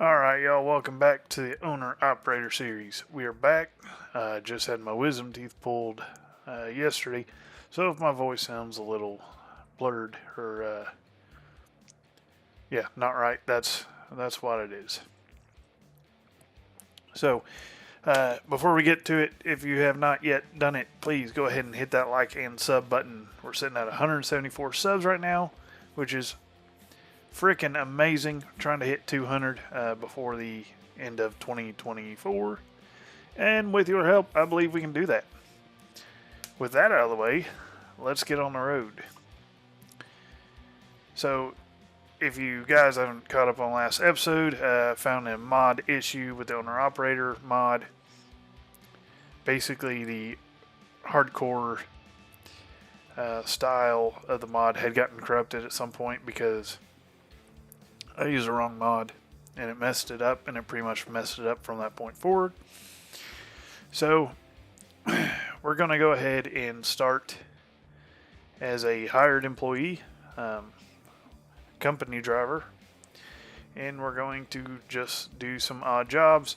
Alright, y'all, welcome back to the Owner Operator series. We are back. Just had my wisdom teeth pulled yesterday, so if my voice sounds a little blurred or, yeah, not right, that's what it is. So, before we get to it, if you have not yet done it, please go ahead and hit that like and sub button. We're sitting at 174 subs right now, which is freaking amazing. Trying to hit 200 before the end of 2024. And with your help, I believe we can do that. With that out of the way, let's get on the road. So, if you guys haven't caught up on last episode, found a mod issue with the owner operator mod. Basically, the hardcore style of the mod had gotten corrupted at some point because I used the wrong mod and it messed it up, and it pretty much messed it up from that point forward. So we're going to go ahead and start as a hired employee, company driver, and we're going to just do some odd jobs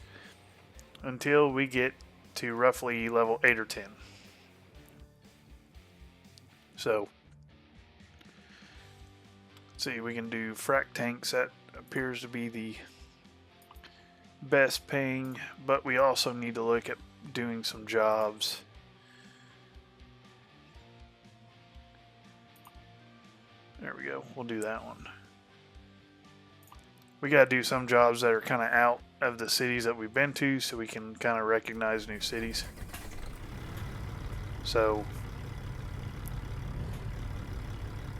until we get to roughly level 8 or 10. So let's see, we can do frac tanks. That appears to be the best paying, but we also need to look at doing some jobs. There we go. We'll do that one. We got to do some jobs that are kind of out of the cities that we've been to so we can kind of recognize new cities. So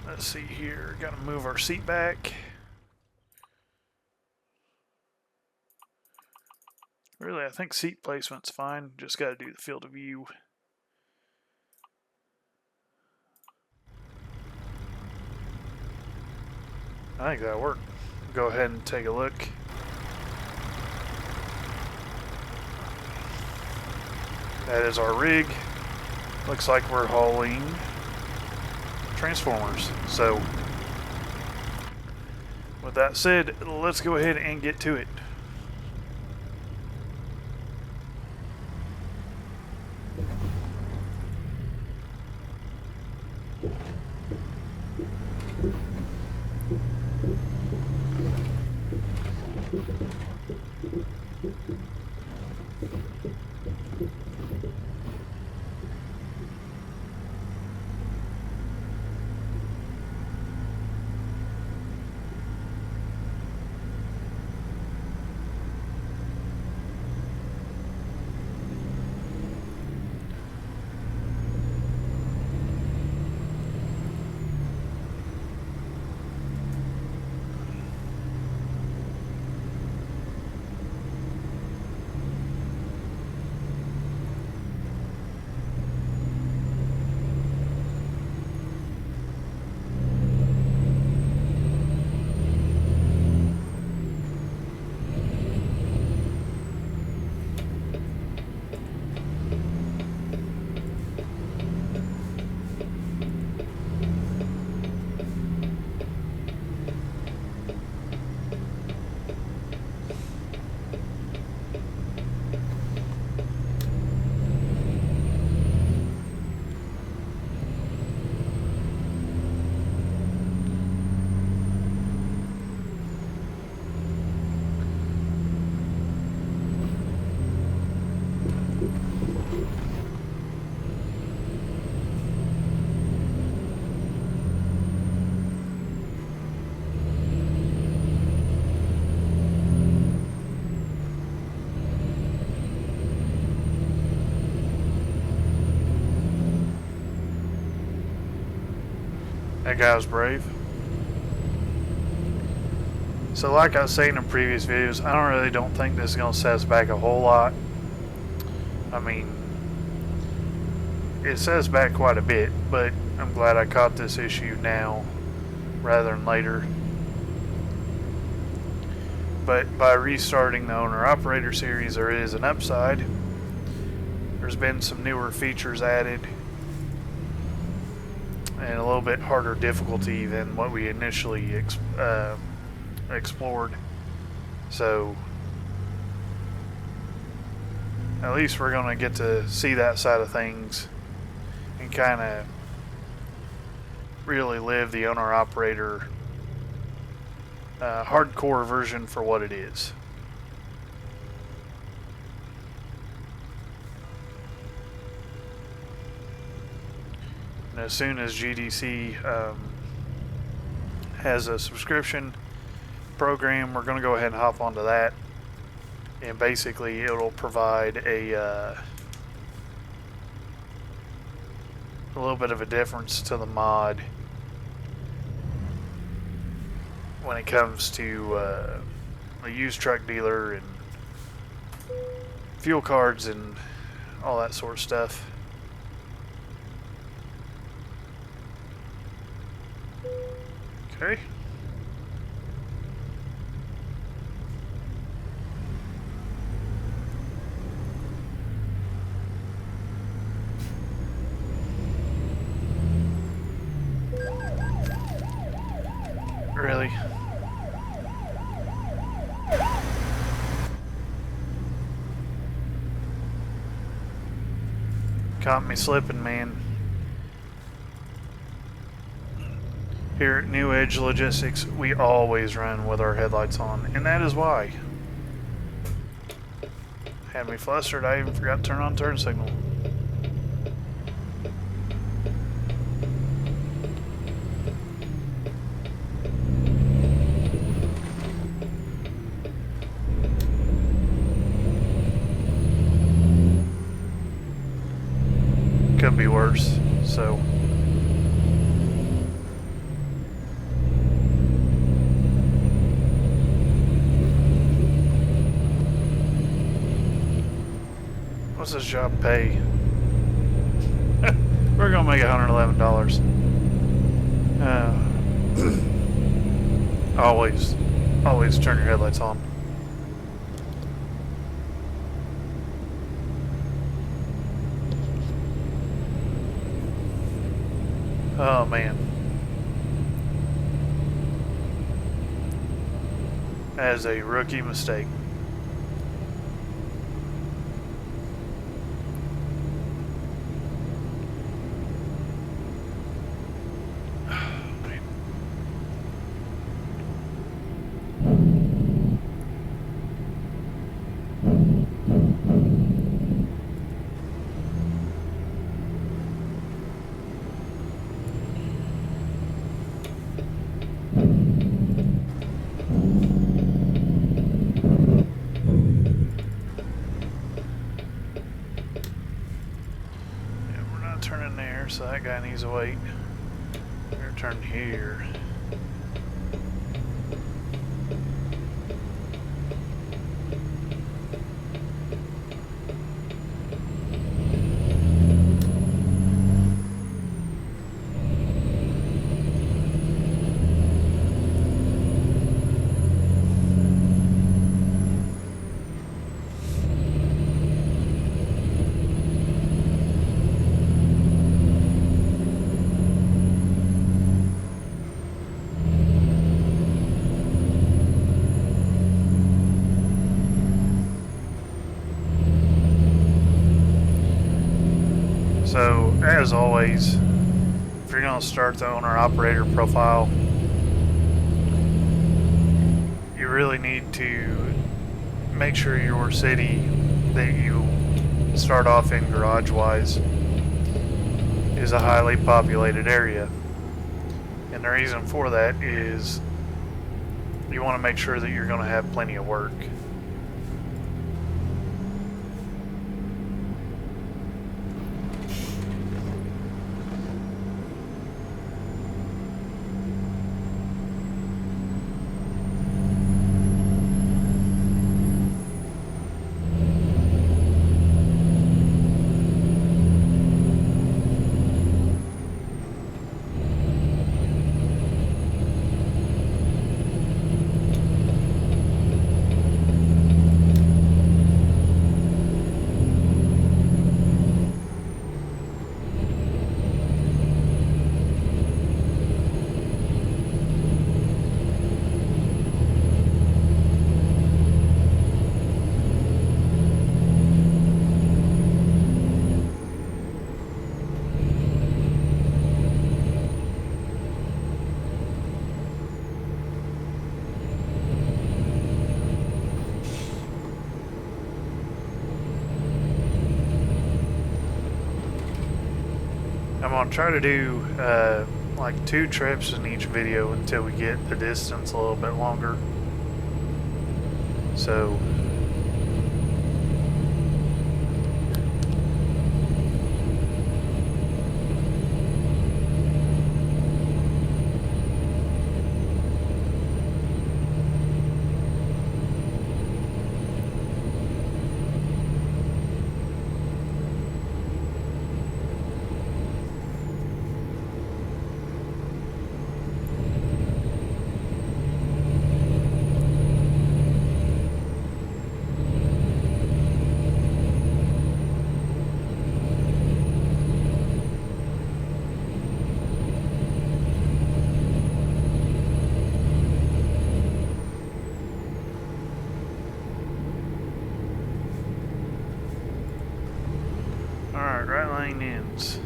let's see here. Got to move our seat back. Really, I think seat placement's fine. Just got to do the field of view. I think that'll work. Go ahead and take a look. That is our rig. Looks like we're hauling transformers. So, with that said, let's go ahead and get to it. That guy was brave. So like I was saying in previous videos, I don't think this is going to set us back a whole lot. I mean, it set us back quite a bit, but I'm glad I caught this issue now rather than later. But by restarting the Owner Operator series, there is an upside. There's been some newer features added and a little bit harder difficulty than what we initially explored. So at least we're going to get to see that side of things and kind of really live the owner-operator hardcore version for what it is. And as soon as GDC has a subscription program, we're going to go ahead and hop onto that. And basically it'll provide a little bit of a difference to the mod when it comes to a used truck dealer and fuel cards and all that sort of stuff. Okay. Really? Caught me slipping, man. Here at New Edge Logistics, we always run with our headlights on, and that is why. Had me flustered, I even forgot to turn on turn signal. Could be worse, so. What's this job pay? We're gonna make $111. Always turn your headlights on. Oh man. That is a rookie mistake. So that guy needs to wait. We're gonna turn here. So, as always, if you're going to start the owner-operator profile, you really need to make sure your city that you start off in garage-wise is a highly populated area. And the reason for that is you want to make sure that you're going to have plenty of work. going to try to do like 2 trips in each video until we get the distance a little bit longer. So alright, right lane ends.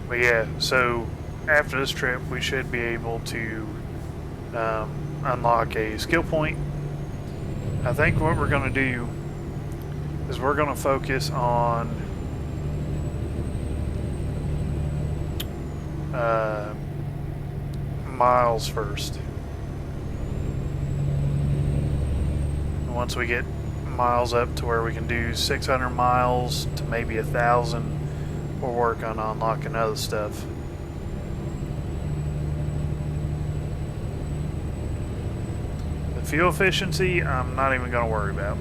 But yeah, so after this trip we should be able to unlock a skill point. I think what we're going to do is we're going to focus on miles first. And once we get miles up to where we can do 600 miles to maybe 1,000, we'll work on unlocking other stuff. The fuel efficiency, I'm not even going to worry about.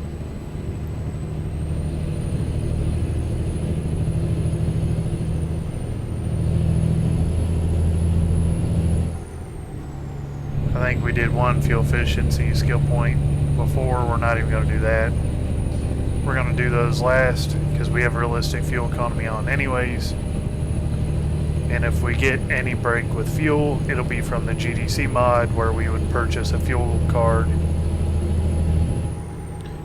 I think we did 1 fuel efficiency skill point before. We're not even going to do that. We're going to do those last because we have realistic fuel economy on anyways. And if we get any break with fuel, it'll be from the GDC mod where we would purchase a fuel card.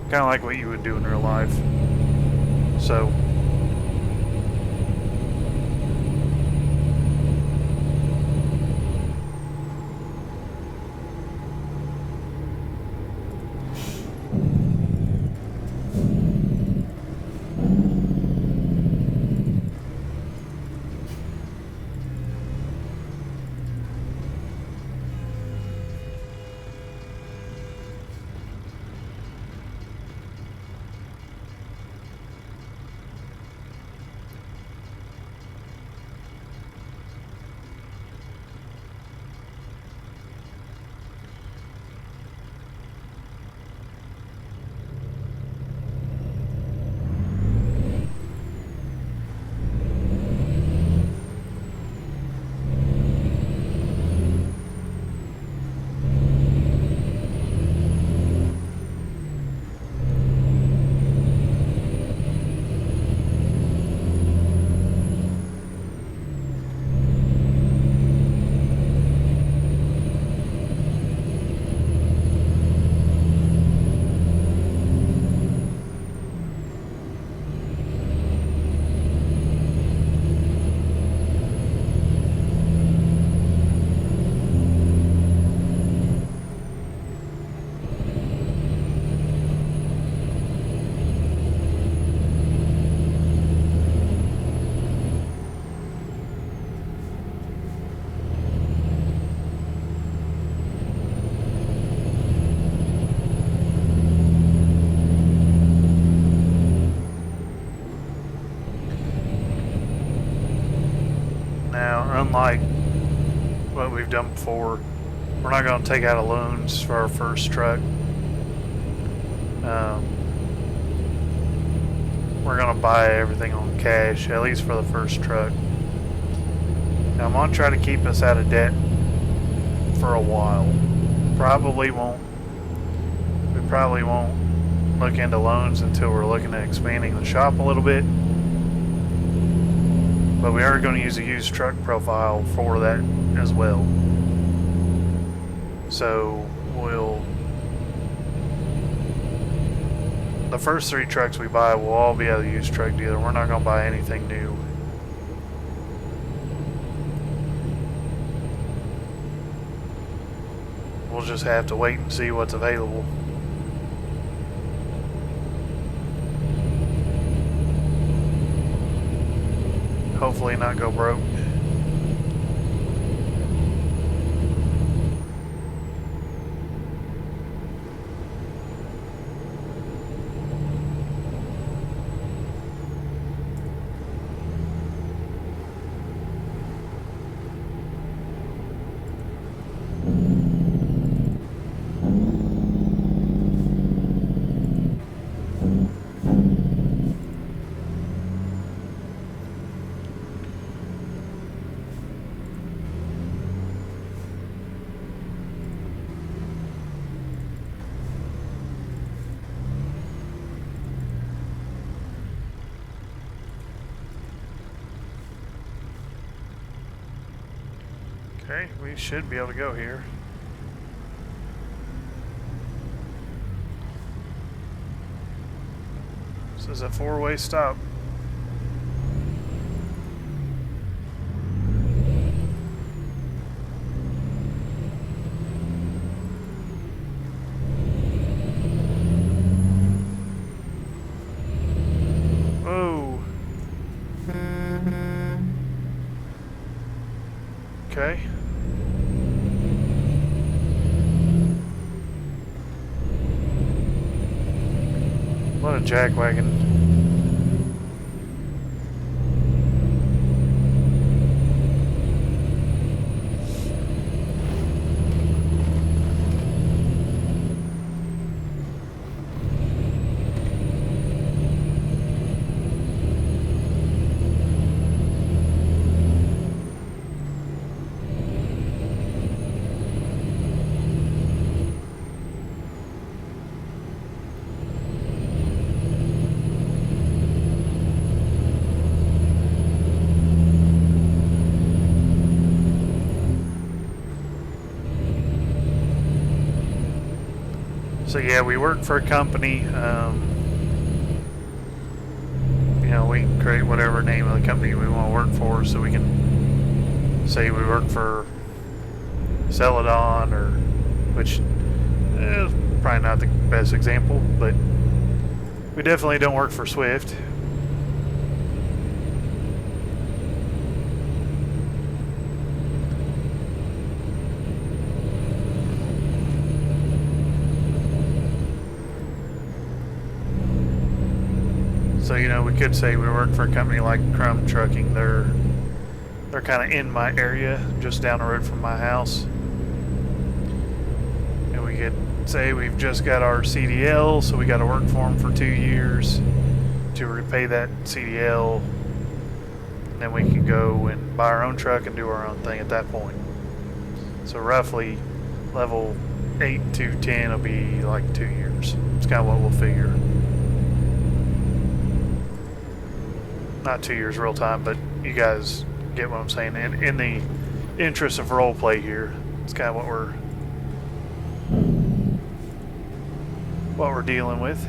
Kind of like what you would do in real life. So unlike what we've done before, we're not going to take out a loans for our first truck. We're going to buy everything on cash, at least for the first truck. Now I'm going to try to keep us out of debt for a while. We probably won't look into loans until we're looking at expanding the shop a little bit. But we are going to use a used truck profile for that as well. So the first 3 trucks we buy will all be out of the used truck dealer. We're not going to buy anything new. we'll just have to wait and see what's available. Hopefully not go broke. Okay, we should be able to go here. This is a four-way stop. Whoa. Okay. What a jackwagon. So yeah, we work for a company. You know, we can create whatever name of the company we want to work for. So we can say we work for Celadon, or which is probably not the best example, but we definitely don't work for Swift. So, you know, we could say we work for a company like Crumb Trucking. They're kind of in my area, just down the road from my house. And we could say we've just got our CDL, so we got to work for them for 2 years to repay that CDL. And then we can go and buy our own truck and do our own thing at that point. So roughly level 8 to 10 will be like 2 years. It's kind of what we'll figure. Not 2 years real time, but you guys get what I'm saying. And in the interest of role play here, it's kind of what we're dealing with.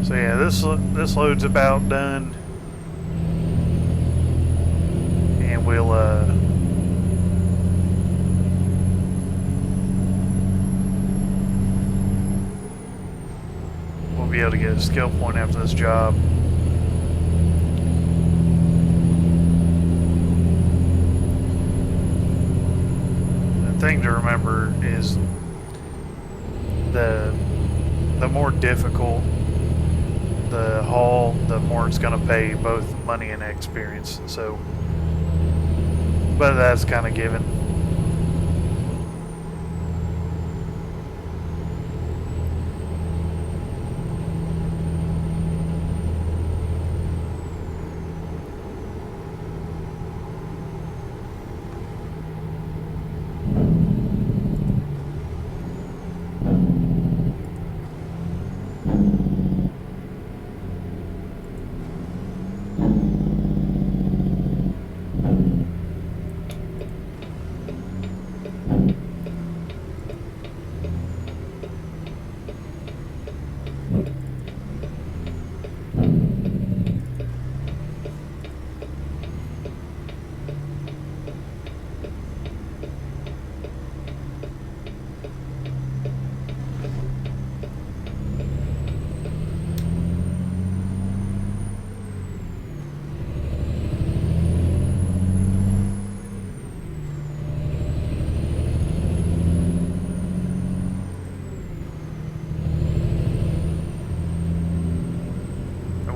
So yeah, this load's about done, and we'll be able to get a skill point after this job. thing to remember is the the more difficult the haul, the more it's going to pay both money and experience. So, but that's kind of given.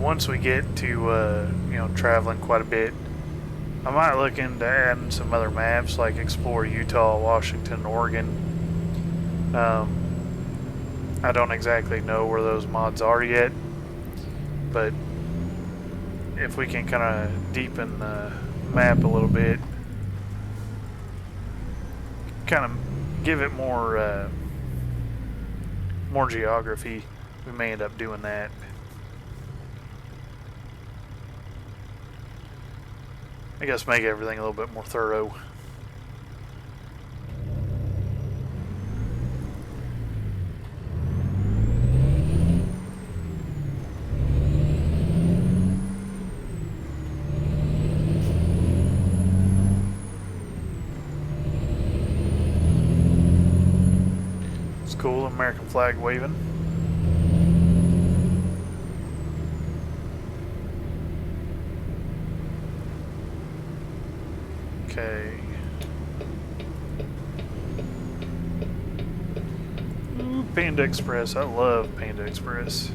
Once we get to traveling quite a bit, I might look into adding some other maps like explore Utah, Washington, Oregon. I don't exactly know where those mods are yet, but if we can kind of deepen the map a little bit, kind of give it more geography, we may end up doing that. I guess make everything a little bit more thorough. It's cool, American flag waving. Okay. Ooh, Panda Express. I love Panda Express.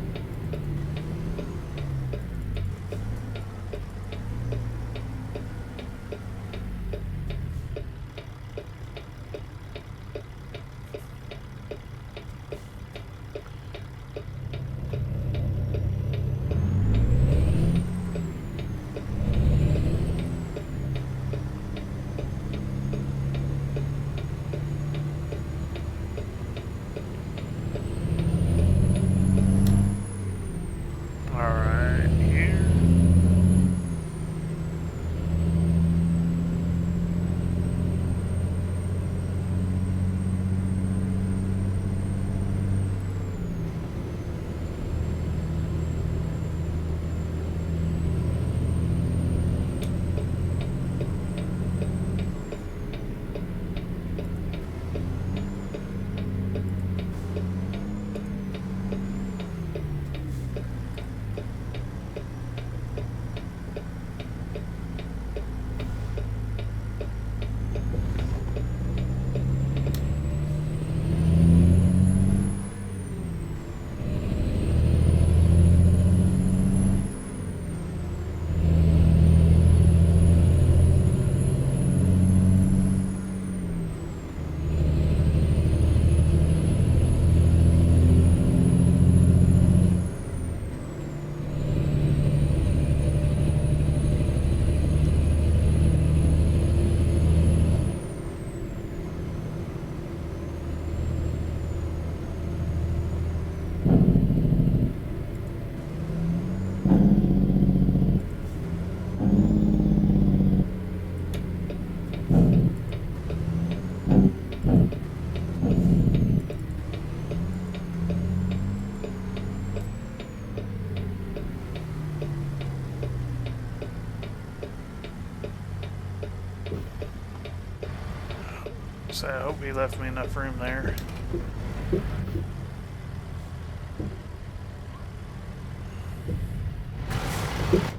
So I hope he left me enough room there.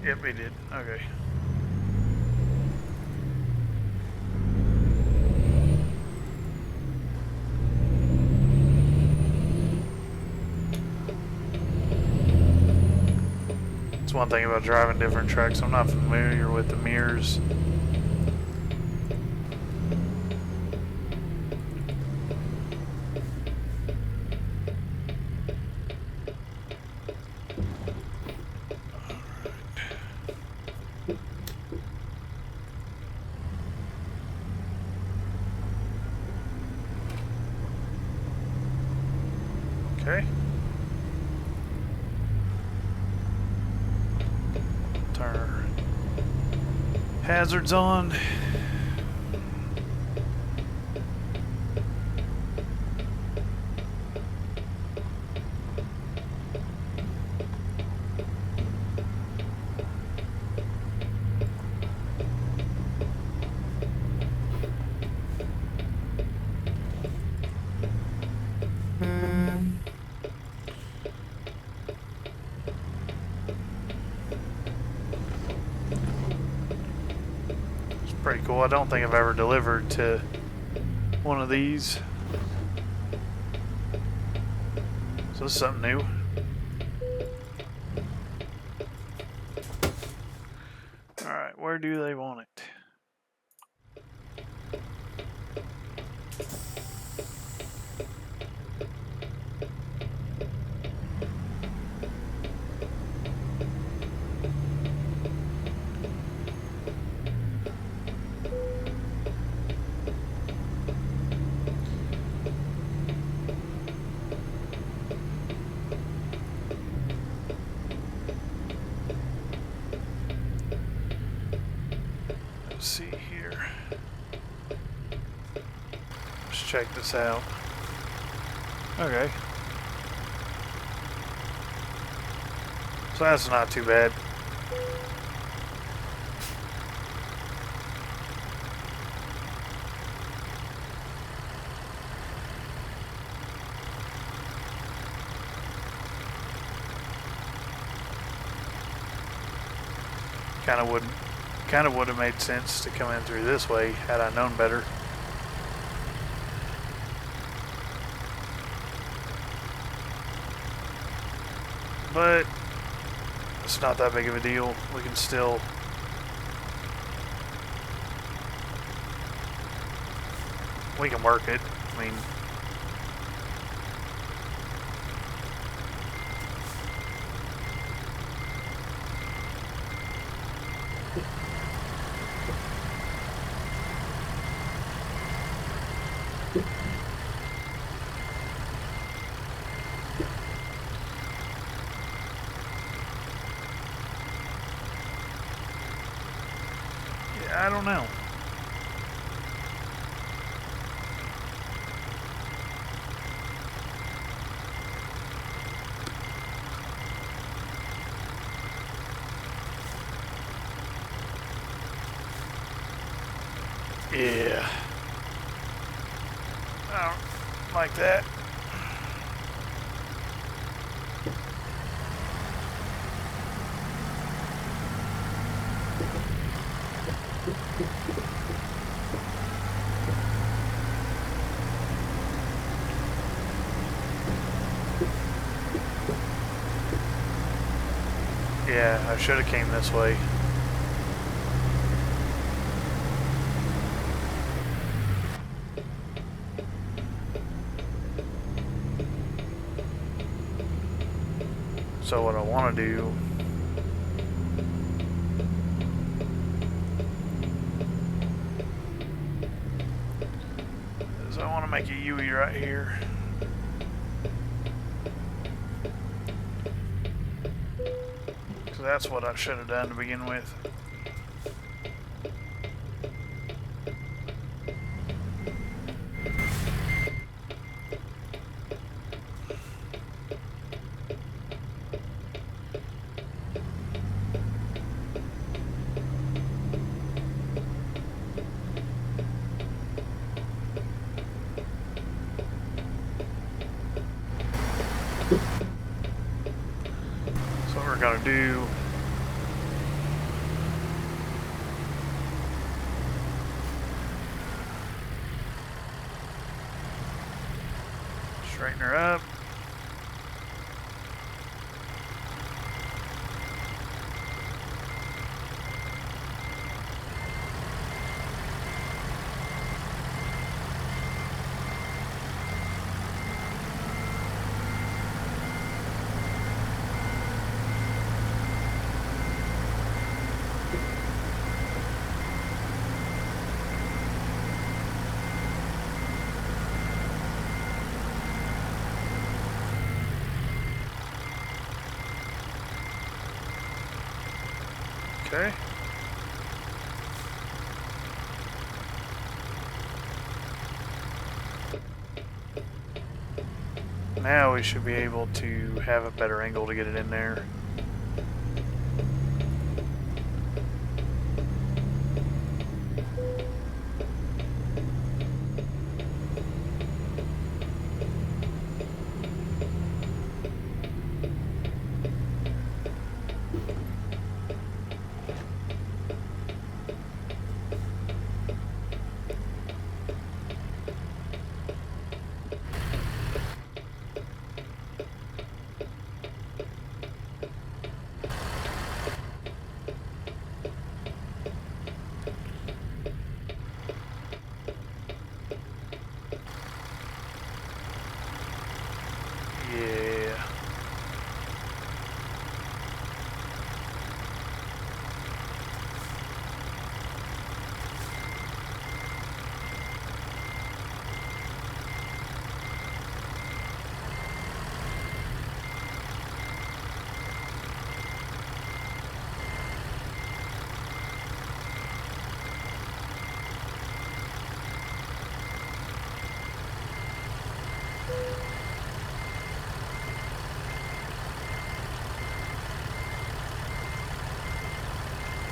Yep, he did. Okay. That's one thing about driving different trucks. I'm not familiar with the mirrors. Okay. Turn our hazards on. Pretty cool. I don't think I've ever delivered to one of these. So this is something new. Alright, where do they want it? Let's see here. Let's check this out. Okay. So that's not too bad. Kind of would have made sense to come in through this way had I known better. But it's not that big of a deal. We can still work it. I mean, I don't know. Yeah. I don't like that. Yeah, I should have came this way. So what I want to do is I want to make a U-E right here. Because that's what I should have done to begin with. Gonna do straighten her up. Okay. Now we should be able to have a better angle to get it in there. Yeah.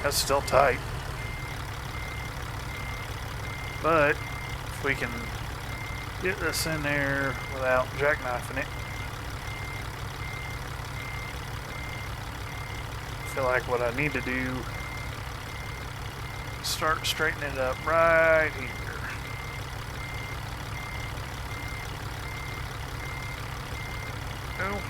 That's still tight. But if we can get this in there without jackknifing it, I feel like what I need to do is start straightening it up right here. Go.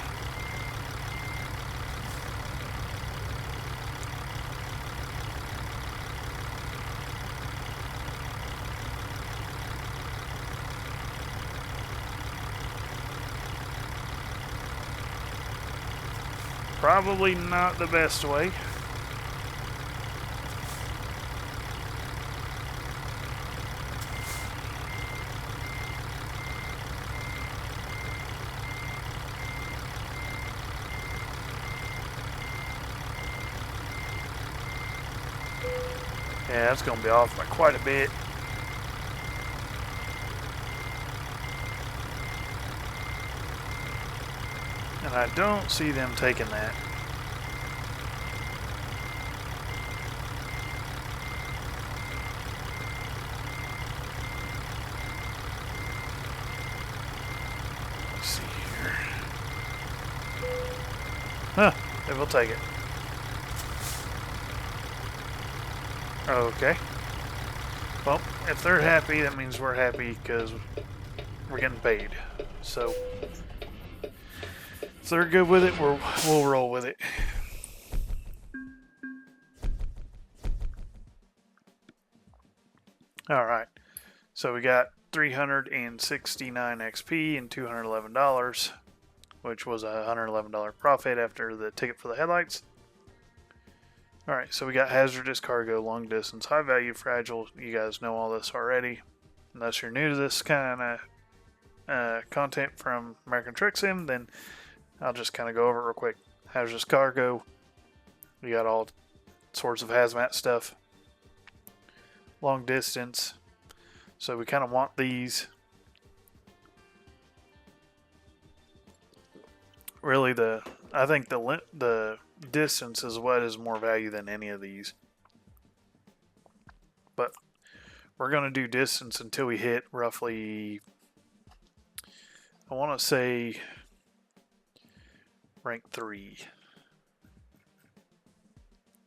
Probably not the best way. Yeah, that's going to be off by quite a bit. And I don't see them taking that. Let's see here. Huh, they will take it. Okay. Well, if they're happy, that means we're happy because we're getting paid. So, if they're good with it, we'll roll with it. Alright. So we got 369 XP and $211, which was a $111 profit after the ticket for the headlights. Alright, so we got hazardous cargo, long distance, high value, fragile. You guys know all this already. Unless you're new to this kind of content from American Truck Sim, then I'll just kind of go over it real quick. Hazardous cargo, we got all sorts of hazmat stuff. Long distance, so we kind of want these. Really, I think the distance is what is more value than any of these. But we're going to do distance until we hit roughly, I want to say, rank 3.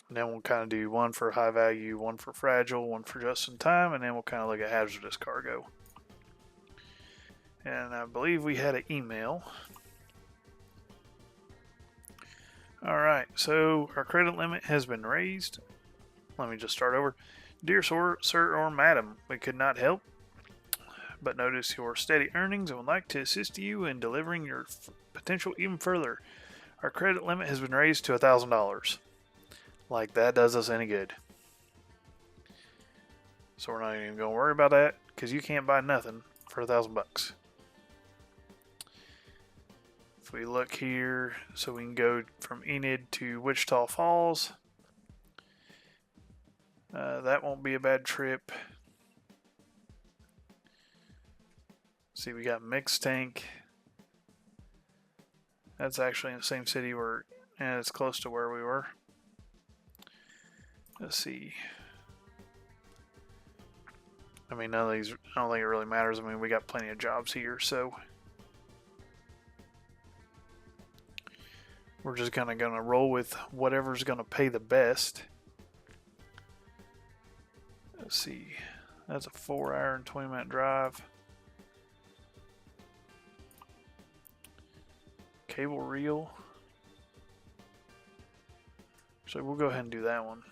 And then we'll kind of do one for high value, one for fragile, one for just in time, and then we'll kind of look at hazardous cargo. And I believe we had an email. Alright, so our credit limit has been raised. Let me just start over. Dear sir or madam, we could not help but notice your steady earnings and would like to assist you in delivering your potential even further. Our credit limit has been raised to $1,000. Like that does us any good. So we're not even going to worry about that because you can't buy nothing for $1,000. If we look here, so we can go from Enid to Wichita Falls. That won't be a bad trip. See, we got mixed tank. That's actually in the same city where, and it's close to where we were. Let's see. I mean, none of these, I don't think it really matters. I mean, we got plenty of jobs here, so we're just kind of going to roll with whatever's going to pay the best. Let's see. That's a 4-hour and 20-minute drive. Cable reel. So we'll go ahead and do that one.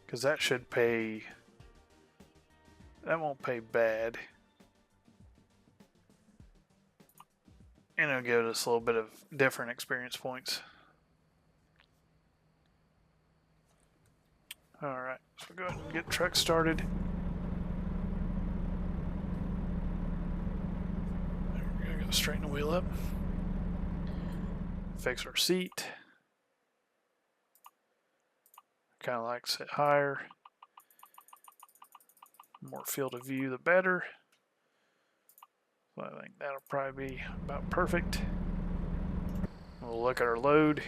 Because that should pay. That won't pay bad. And it'll give us a little bit of different experience points. Alright, so we'll go ahead and get the truck started. We're going to straighten the wheel up. Fix our seat. Kind of like to sit higher. More field of view, the better. So I think that'll probably be about perfect. We'll look at our load.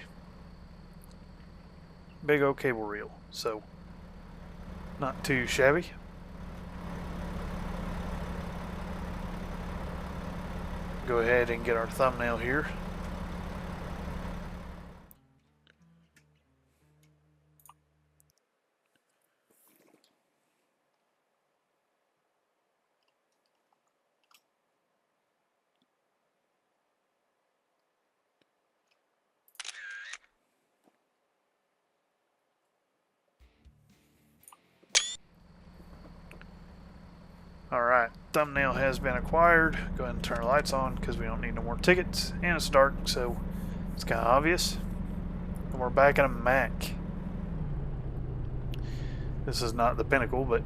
Big old cable reel, so not too shabby. Go ahead and get our thumbnail here. Alright, thumbnail has been acquired. Go ahead and turn the lights on because we don't need no more tickets. And it's dark, so it's kind of obvious. And we're back in a Mac. This is not the Pinnacle, but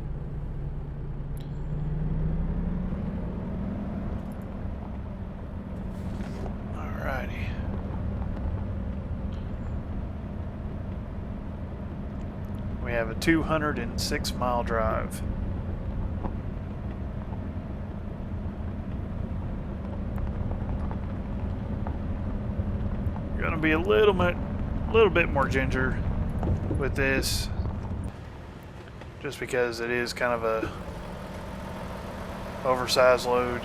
alrighty. We have a 206-mile drive. Gonna be a little bit more ginger with this, just because it is kind of a oversized load.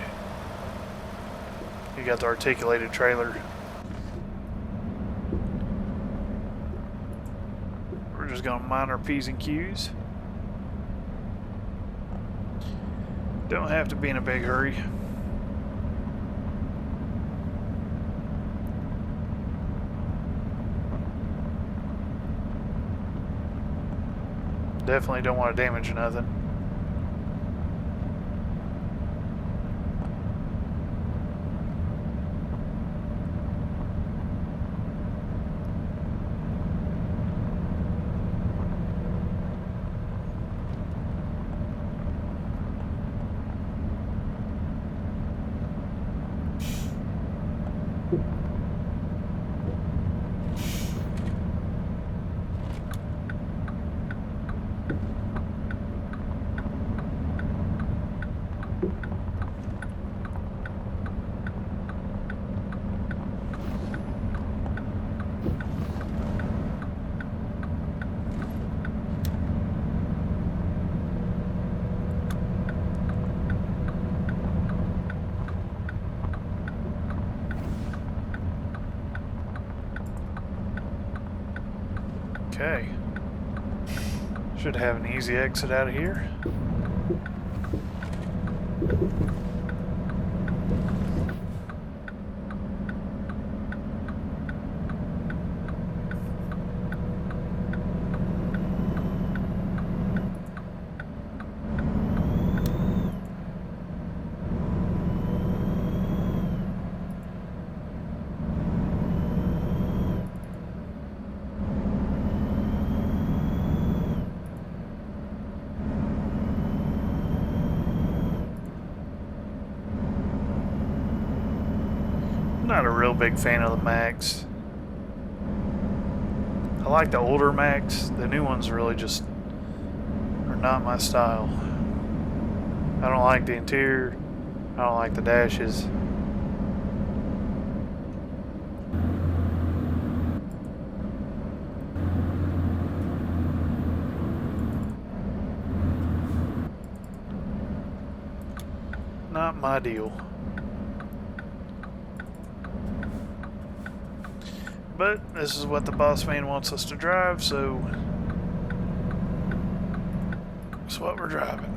You got the articulated trailer. We're just gonna mind our P's and Q's. Don't have to be in a big hurry. Definitely don't want to damage nothing. Okay. Should have an easy exit out of here. Not a real big fan of the Macs. I like the older Macs. The new ones really just are not my style. I don't like the interior. I don't like the dashes. Not my deal. But this is what the boss man wants us to drive, so that's what we're driving.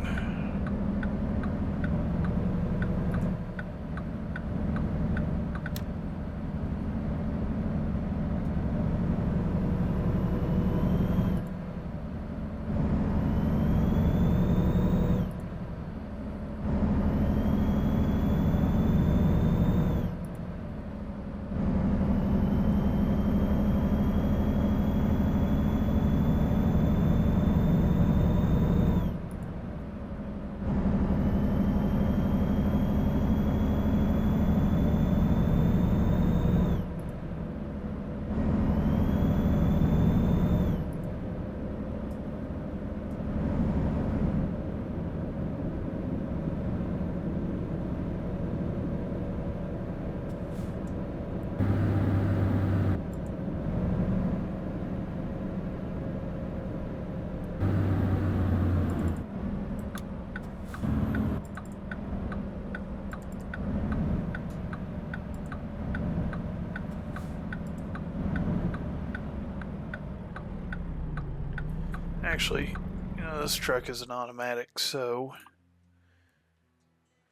Actually, you know, this truck is an automatic, so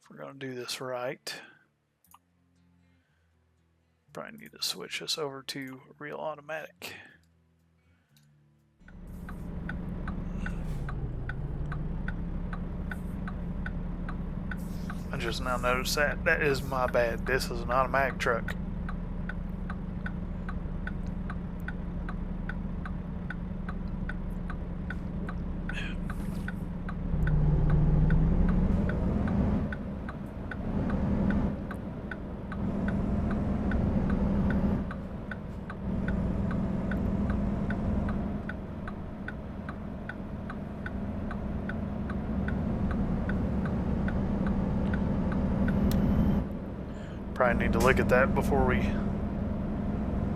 if we're going to do this right, probably need to switch this over to real automatic. I just now noticed that. That is my bad. This is an automatic truck. Probably need to look at that before we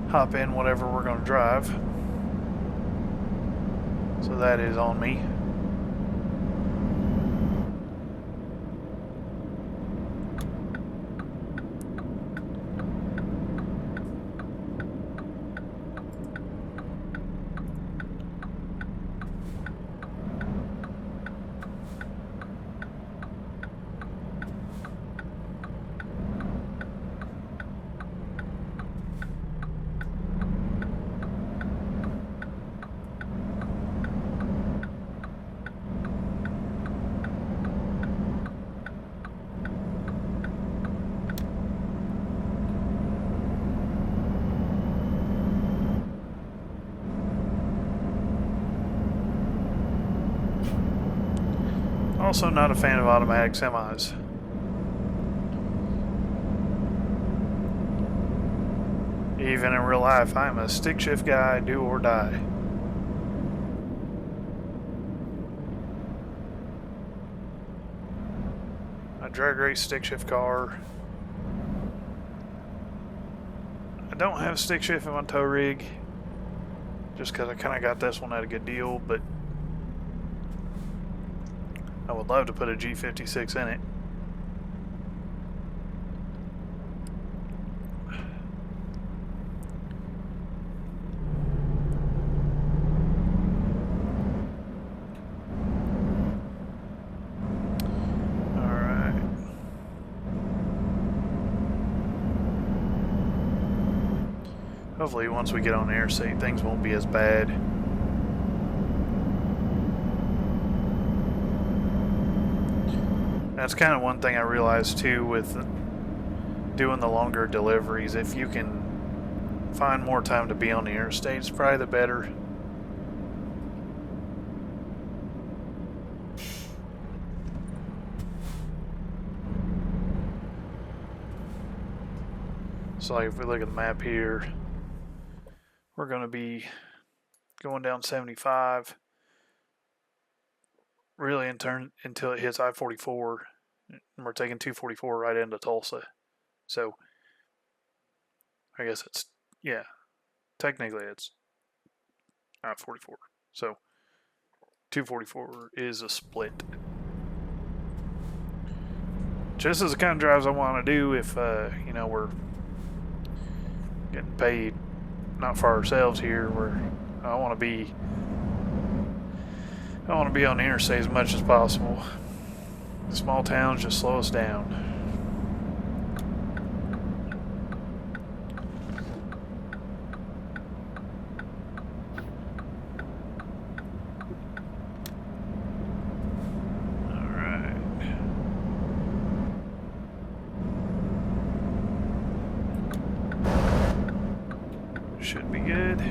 hop in whatever we're going to drive. So that is on me. Also not a fan of automatic semis. Even in real life, I'm a stick shift guy, do or die. I drag race stick shift car. I don't have stick shift in my tow rig, just because I kind of got this one at a good deal, but I would love to put a G56 in it. Alright. Hopefully once we get on the interstate, things won't be as bad. That's kind of one thing I realized too with doing the longer deliveries. If you can find more time to be on the interstate, it's probably the better. So like if we look at the map here, we're going to be going down 75, really until it hits I-44, and we're taking 244 right into Tulsa. So I guess it's, yeah, technically it's I-44. So 244 is a split. Just as the kind of drives I want to do if, we're getting paid not for ourselves here. I want to be on the interstate as much as possible. Small towns just slow us down. Should be good.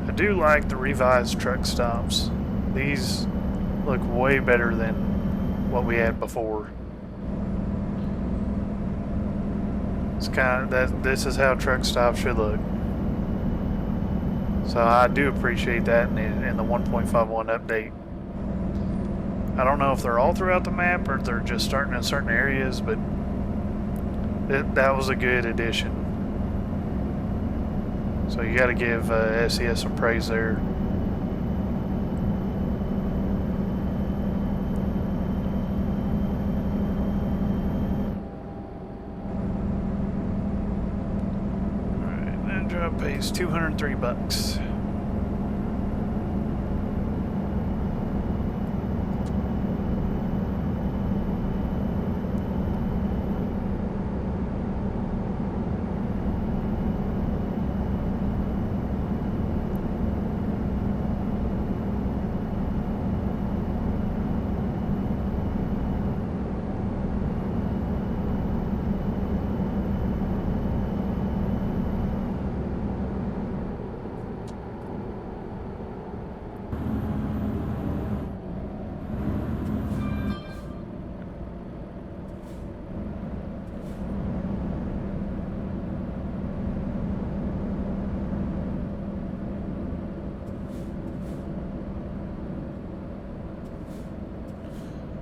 I do like the revised truck stops. These look way better than what we had before. It's kind of that. This is how truck stops should look. So I do appreciate that in the 1.51 update. I don't know if they're all throughout the map or if they're just starting in certain areas, but that was a good addition. So you got to give SES some praise there. All right, that drop pays $203.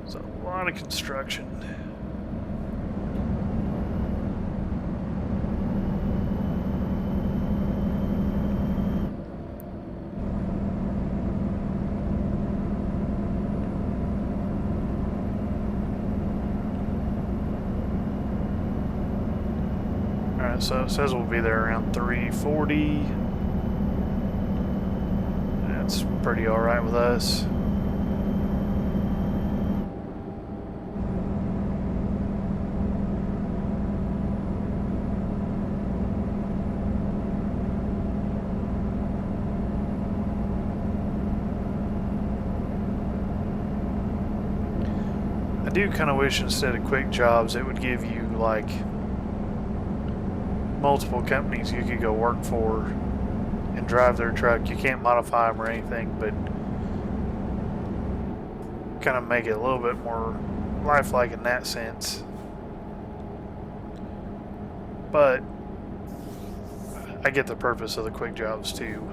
So a lot of construction. Alright, so it says we'll be there around 3:40. That's pretty alright with us. I do kind of wish instead of quick jobs it would give you like multiple companies you could go work for and drive their truck. You can't modify them or anything, but kind of make it a little bit more lifelike in that sense. But I get the purpose of the quick jobs too.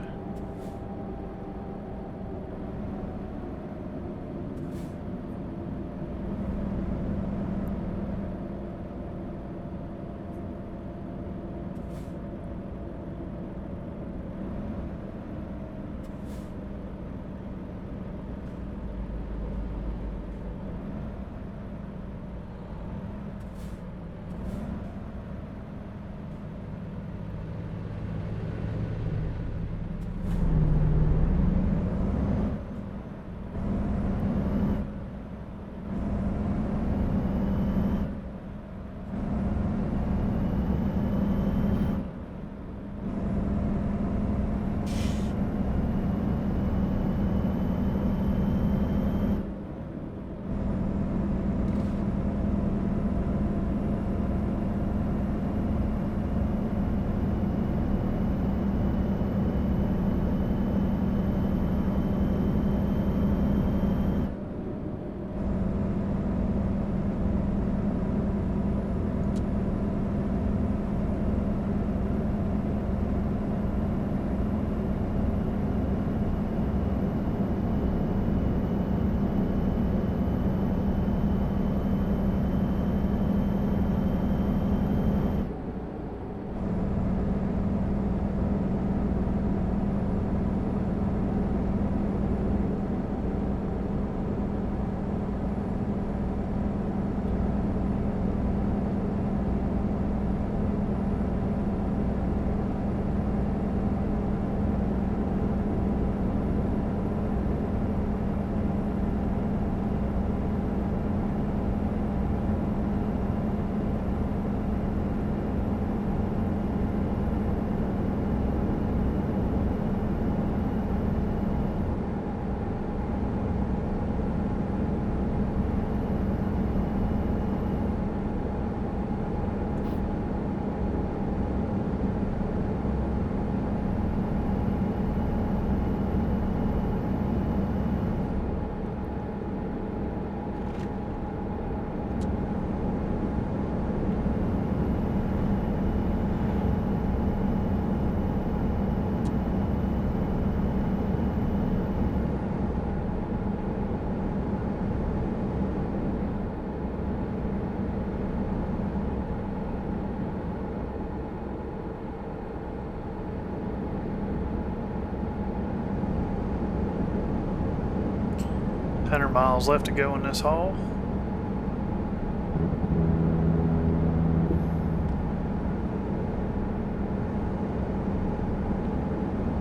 Miles left to go in this haul.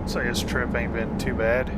So his trip ain't been too bad.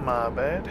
My bad.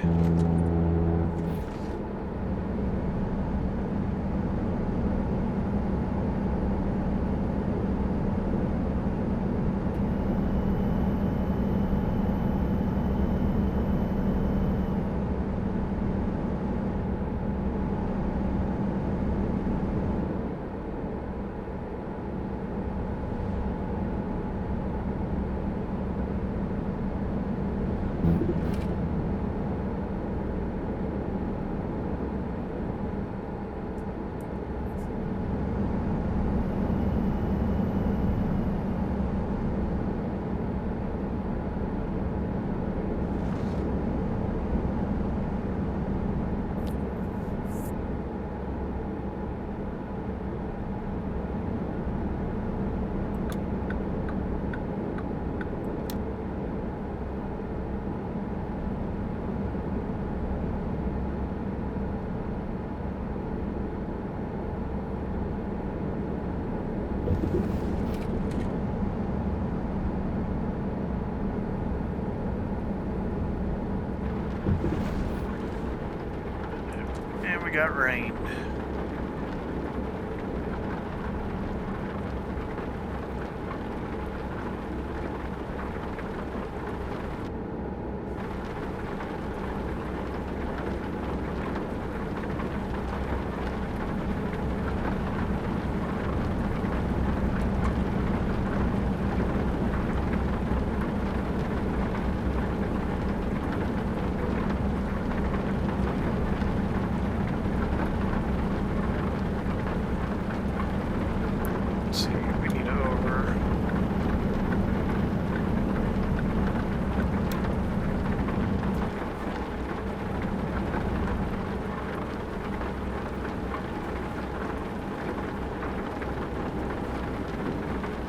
And we got rain.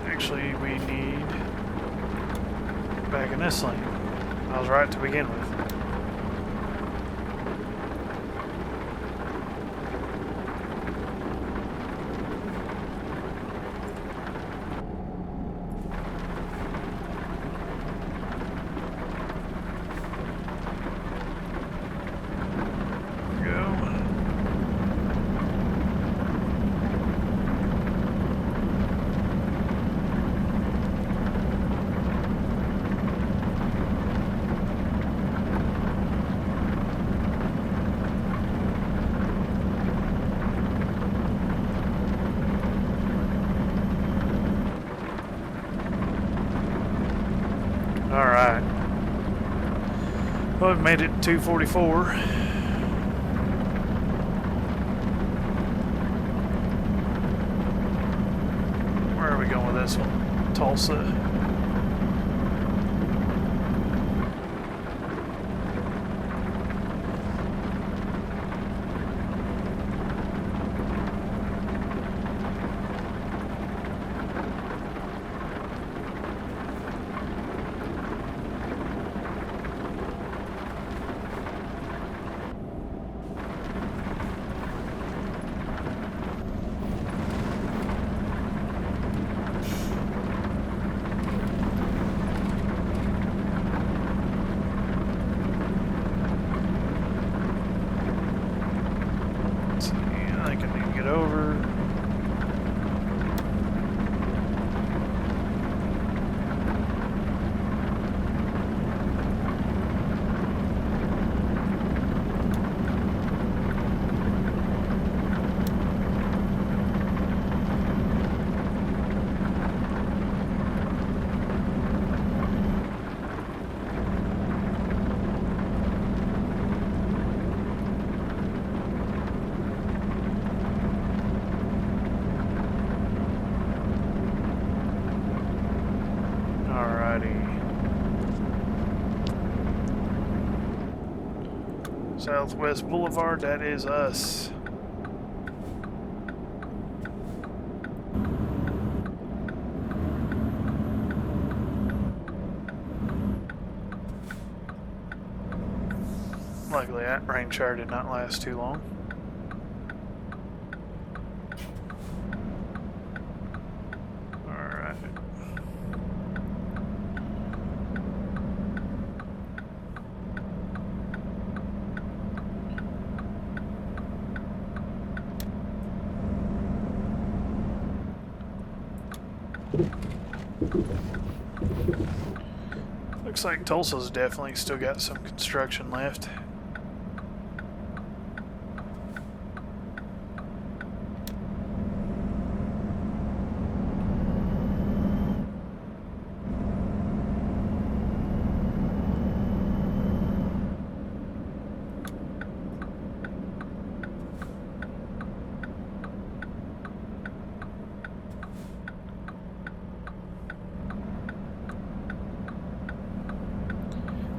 Actually, we need back in this lane. I was right to begin with. Alright. Well, we've made it to 244. Where are we going with this one? Tulsa. Over. Southwest Boulevard, that is us. Luckily that rain shower did not last too long. Alright. Looks like Tulsa's definitely still got some construction left.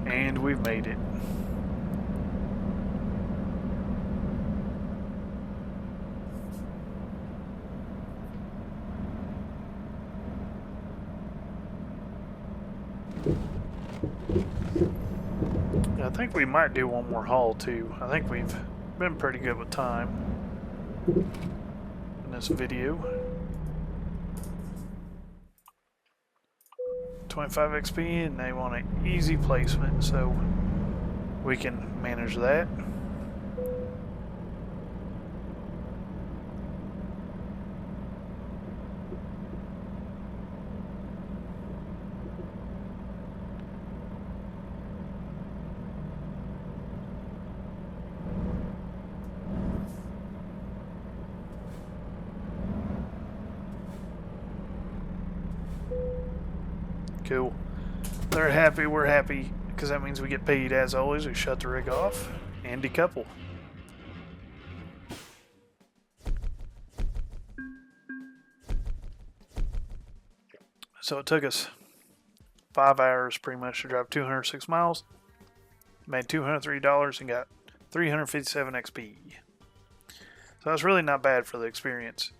And we've made it. I think we might do one more haul too. I think we've been pretty good with time in this video. 25 XP and they want an easy placement, so we can manage that. Cool. They're happy, we're happy, because that means we get paid. As always, we shut the rig off and decouple. So it took us 5 hours pretty much to drive 206 miles. Made $203 and got 357 XP. So that's really not bad for the experience.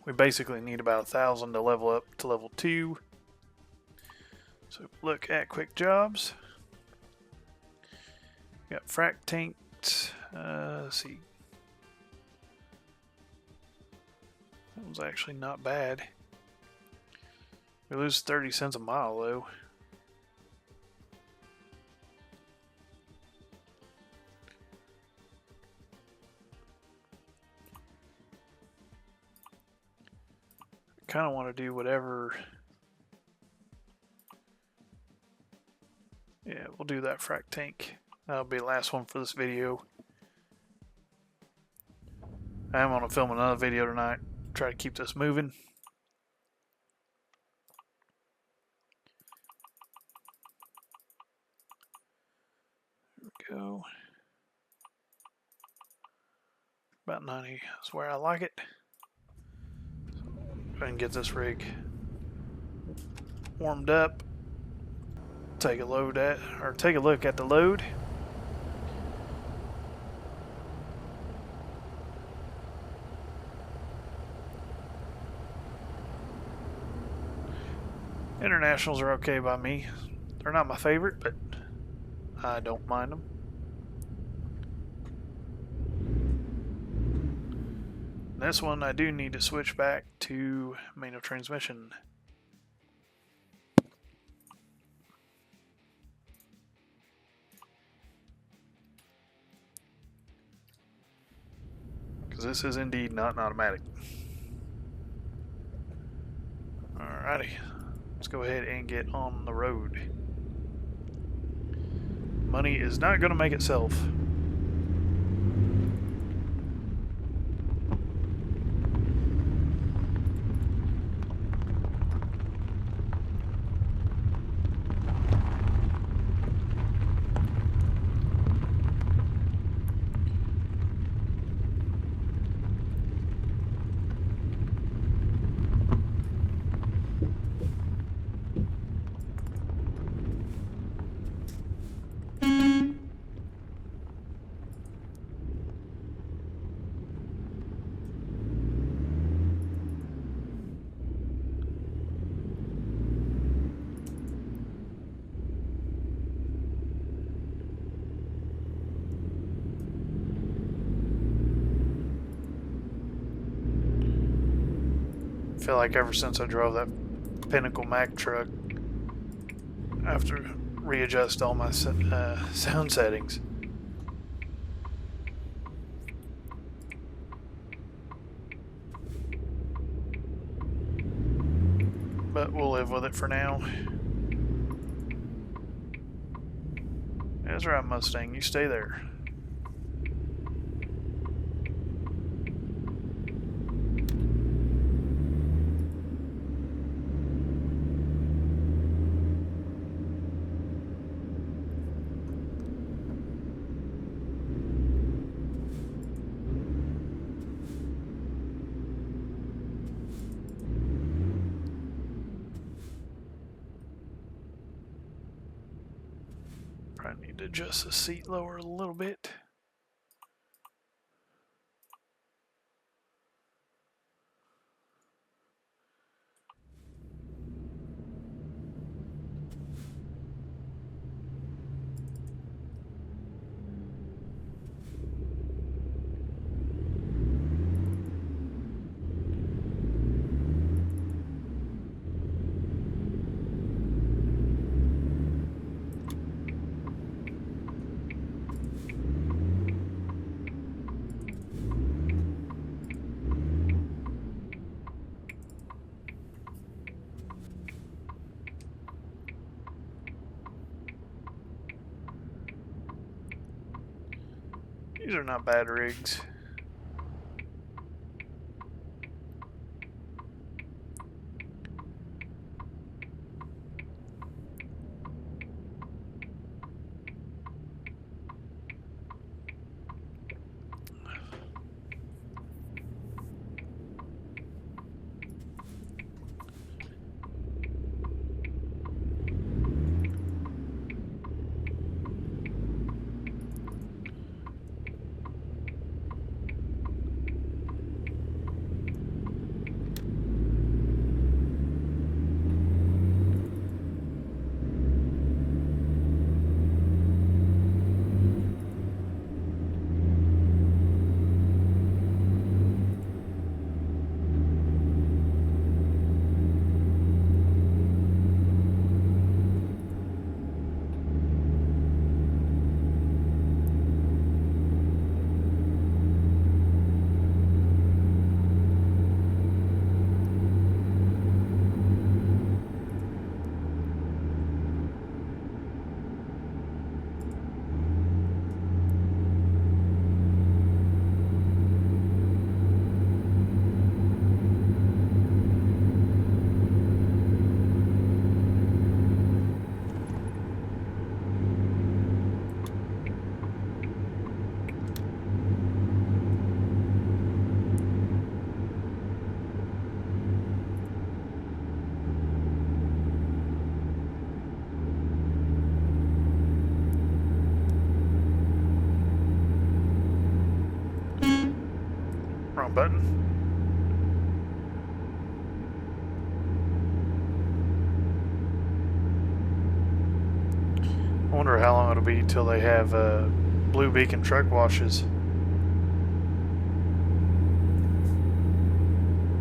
We basically need about 1,000 to level up to level 2. So look at quick jobs. Got frac tanked. Let's see. That was actually not bad. We lose 30 cents a mile though. Kind of want to do whatever. Yeah, we'll do that frac tank. That'll be the last one for this video. I am going to film another video tonight. Try to keep this moving. There we go. About 90 is where I like it. Go ahead and get this rig warmed up. Take a look at the load. Internationals are okay by me. They're not my favorite, but I don't mind them. This one I do need to switch back to manual transmission. Because this is indeed not an automatic. Alrighty, let's go ahead and get on the road. Money is not going to make itself. I feel like ever since I drove that Pinnacle Mac truck, I have to readjust all my sound settings. But we'll live with it for now. That's right, Mustang, you stay there. Probably need to adjust the seat lower a little bit. These are not bad rigs. Wrong button. I wonder how long it'll be till they have blue beacon truck washes.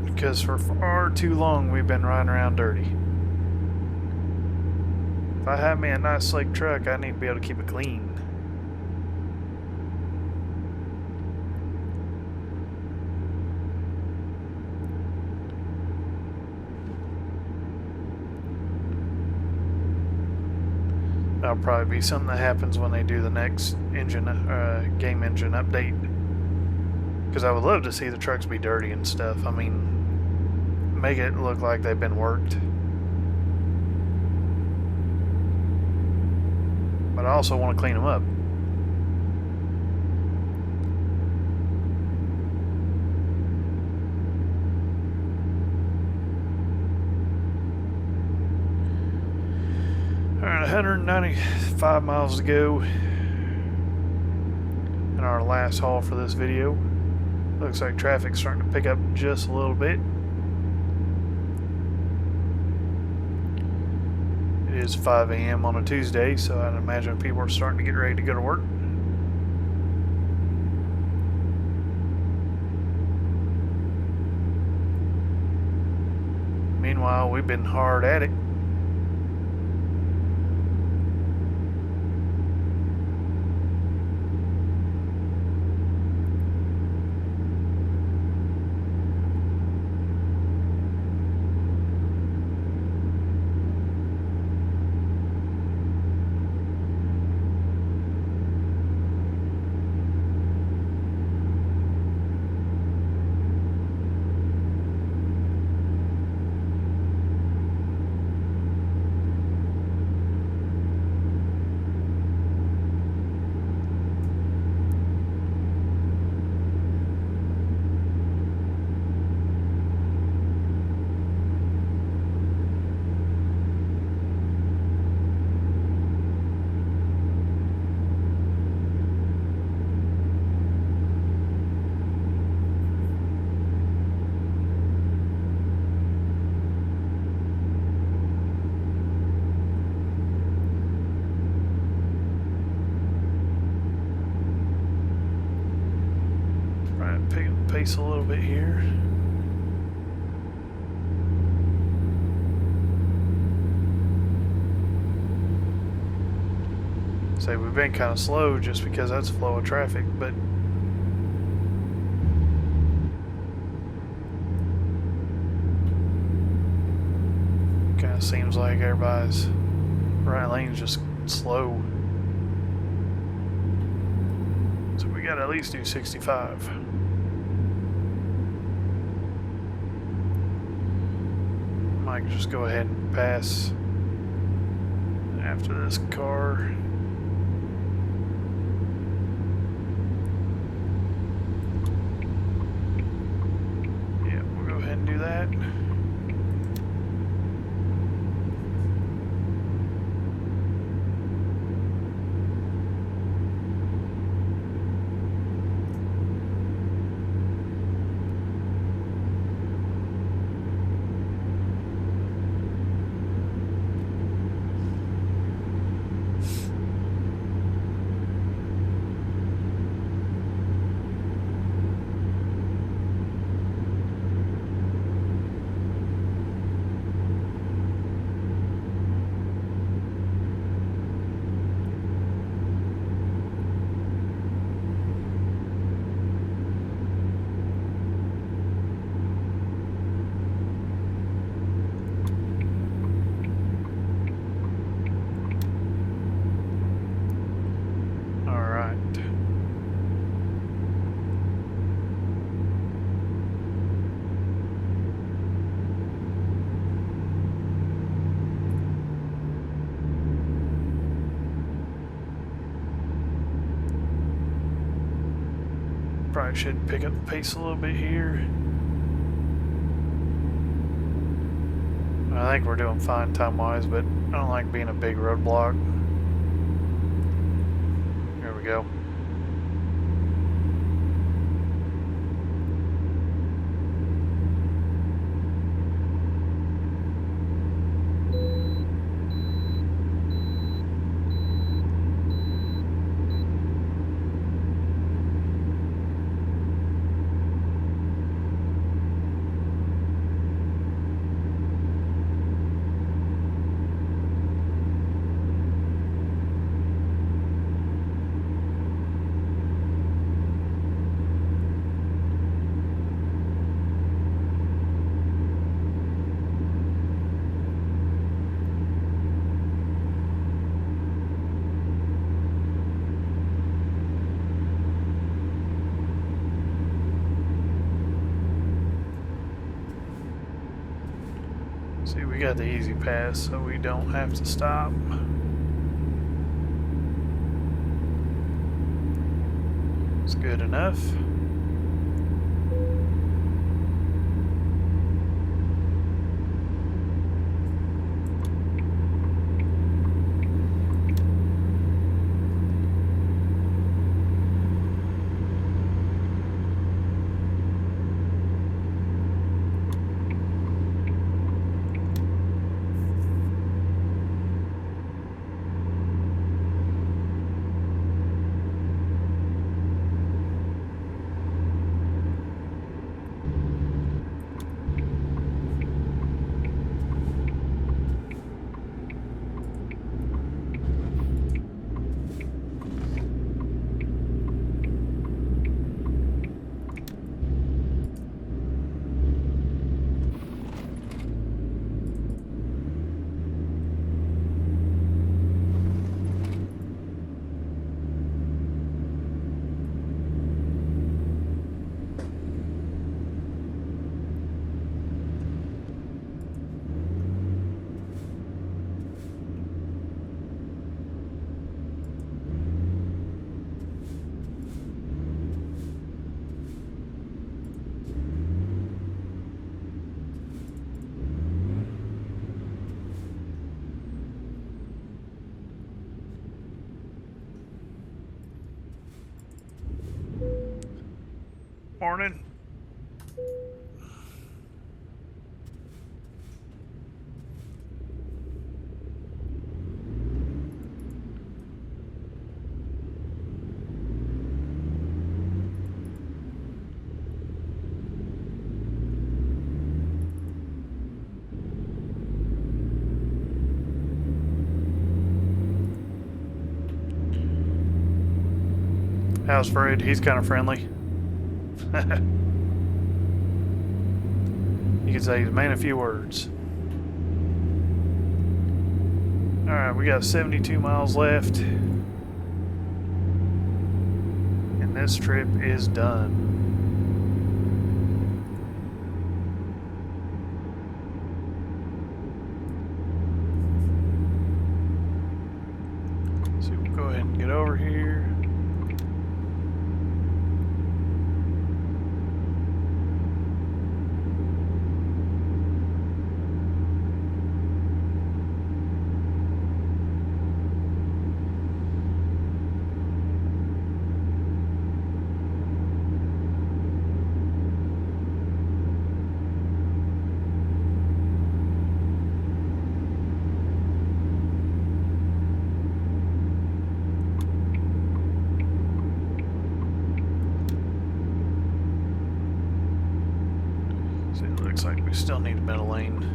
Because for far too long we've been riding around dirty. If I have me a nice slick truck, I need to be able to keep it clean. That'll probably be something that happens when they do the next engine, game engine update. Because I would love to see the trucks be dirty and stuff. I mean, make it look like they've been worked. But I also want to clean them up. Alright, 195 miles to go in our last haul for this video. Looks like traffic's starting to pick up just a little bit. It is 5 a.m. on a Tuesday, so I'd imagine people are starting to get ready to go to work. Meanwhile, we've been hard at it. Pick up the pace a little bit here. Say we've been kind of slow just because that's flow of traffic, but kind of seems like everybody's right lane's just slow. So we got to at least do 65. Might just go ahead and pass after this car. Yeah, we'll go ahead and do that. Probably should pick up the pace a little bit here. I think we're doing fine time-wise, but I don't like being a big roadblock. There we go. See, we got the easy pass, so we don't have to stop. It's good enough. Morning. How's Fred? He's kind of friendly. You could say he's a man of few words. Alright, we got 72 miles left. And this trip is done. So we'll go ahead and get over here. So it looks like we still need a middle lane.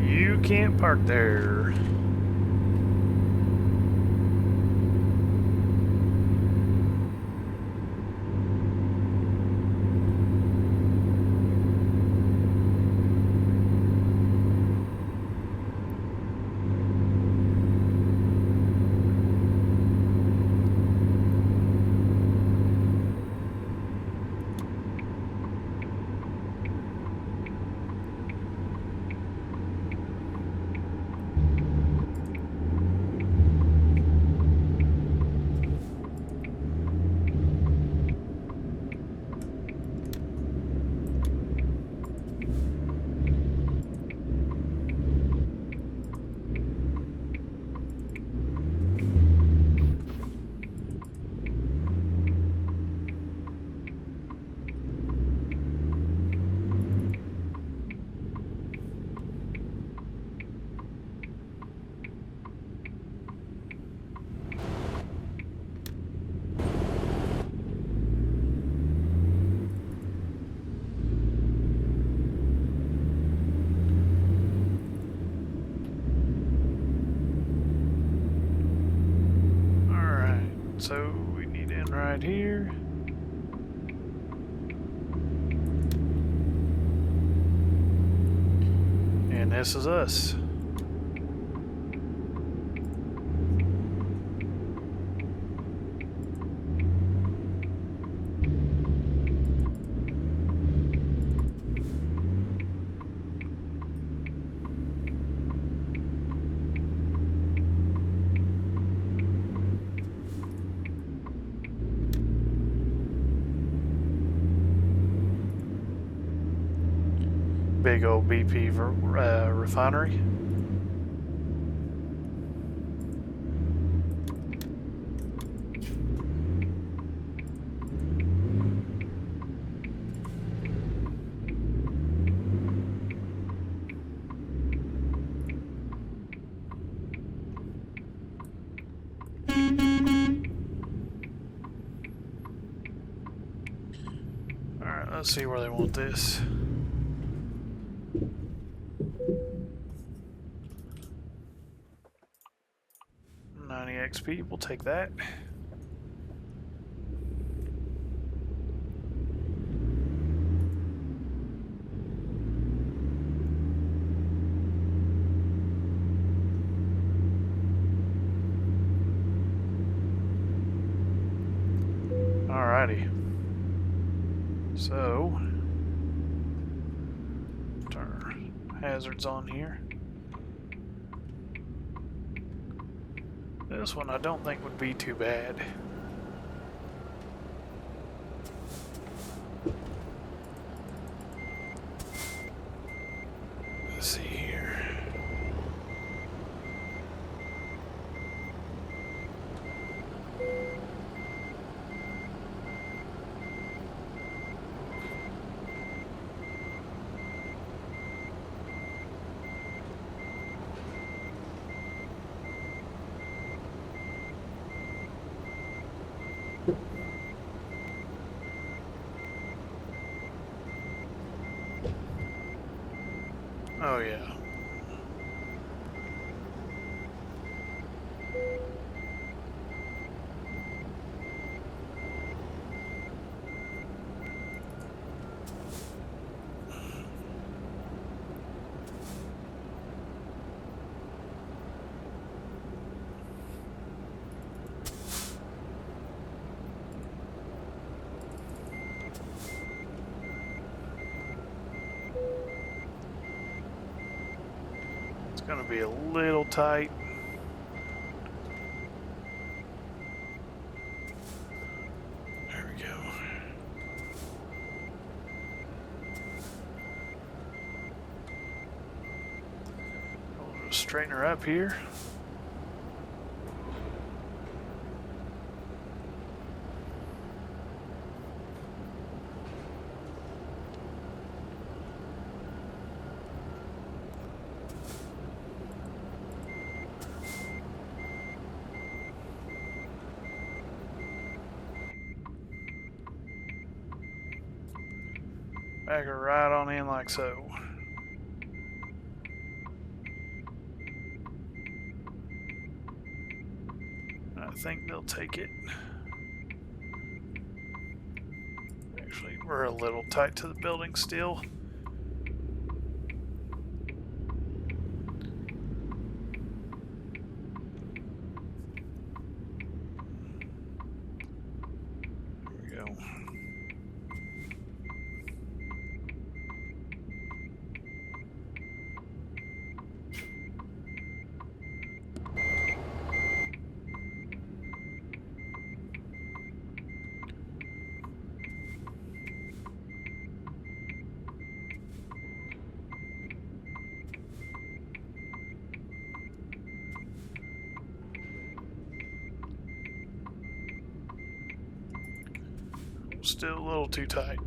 You can't park there. So we need in right here. And this is us. Big old BP refinery. Alright, let's see where they want this. 90 XP, we'll take that. Alrighty. So, turn our hazards on here. This one I don't think would be too bad. Let's see here. Oh yeah. Going to be a little tight. There we go. We'll just straighten her up here. Back her right on in like so. I think they'll take it. Actually, we're a little tight to the building still. There we go. Still a little too tight.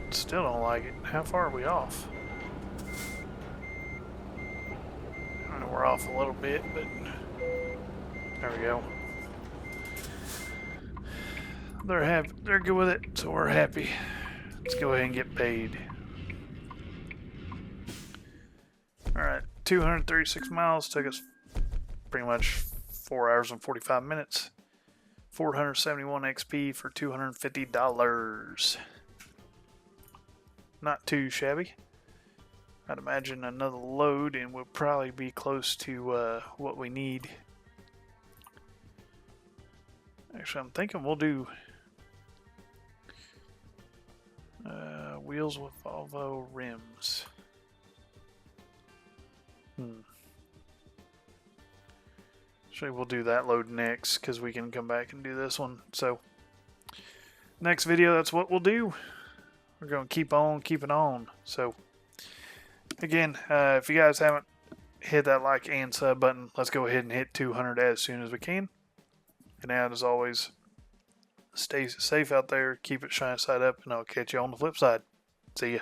Still don't like it. How far are we off? I know we're off a little bit, but there we go. They're good with it, so we're happy. Let's go ahead and get paid. Alright, 236 miles, took us pretty much 4 hours and 45 minutes. 471 XP for $250. Not too shabby. I'd imagine another load and we'll probably be close to what we need. Actually, I'm thinking we'll do wheels with Volvo rims. Actually, we'll do that load next because we can come back and do this one. So, next video, that's what we'll do. We're going to keep on keeping on. So, again, if you guys haven't hit that like and sub button, let's go ahead and hit 200 as soon as we can. And as always, stay safe out there, keep it shine side up, and I'll catch you on the flip side. See ya.